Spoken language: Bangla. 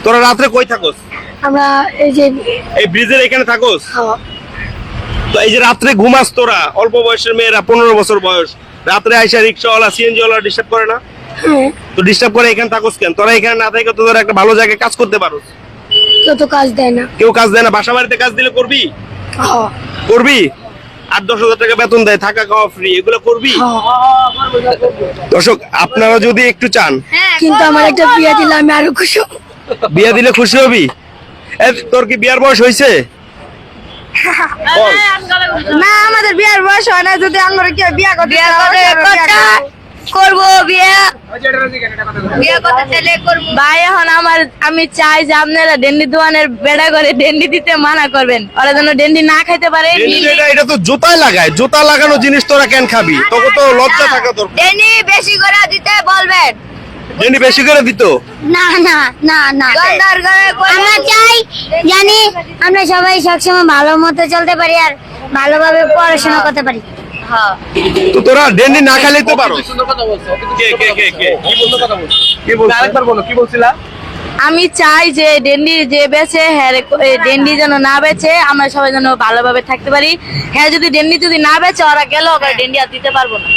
তোরা রাত্রে কই থাকোস? আমরা এই যে এই ব্রিজের এখানে থাকোস? হ্যাঁ। তো এই যে রাত্রে ঘুমাস তোরা, অল্প বয়সের মেয়েরা, 15 বছর বয়স, রাত্রে আইসা রিক্সাওয়ালা সিএনজি ওয়ালা ডিস্টার্ব করে না? হ্যাঁ, তো ডিস্টার্ব করে এখানে থাকোস কেন? তোরা এখানে না থেকে তো তোরা একটা ভালো জায়গায় কাজ করতে পারোস। তো কাজ দেয় না। কেউ কাজ দেয় না? বাসা বাড়িতে কাজ দিলে করবি? হ্যাঁ, করবি? 8-10 হাজার টাকা বেতন দেয়, থাকা খাওয়া ফ্রি, এগুলো করবি? দর্শক, আপনারা যদি একটু চান, কিন্তু আমার একটা বিয়ে দিলে আমি আরো খুশি হব। বিয়ে দিলে খুশি হবি? তোর কি বিয়ার বয়স হয়েছে? বল। না, আমাদের বিয়ের বয়স হয় না। যদি আমরা কেউ বিয়ে করতে করবো বিয়ে করতে চাইলে করবো। ভাই এখন আমি চাই যে আপনারা ডেন্ডি দোয়ানের বেড়া করে ডেন্ডি দিতে মানা করবেন, ওরা যেন ডেন্ডি না খাইতে পারে। এটা তো জুতায় লাগায়, জুতা লাগানো জিনিস তোরা কেন খাবি? তোকে তো লজ্জা থাকা দরকার। ডেন্ডি বেশি করে দিতে বলবেন। ডেন্ডি বেশি করে দিত? না না না না, আমরা চাই জানি আমরা সবাই সবসময় ভালো মতো চলতে পারি আর ভালোভাবে পড়াশোনা করতে পারি। তো তোরা ডেন্ডি না খাইলে তো পারো। কি বলছিলা? আমি চাই যে ডেন্ডি যে বেচে হ্যাঁ ডেন্ডি যেন না বেচে, আমরা সবাই যেন ভালোভাবে থাকতে পারি। হ্যাঁ, যদি ডেন্ডি যদি না বেচে ওরা গেল, ডেন্ডি আর দিতে পারবো না।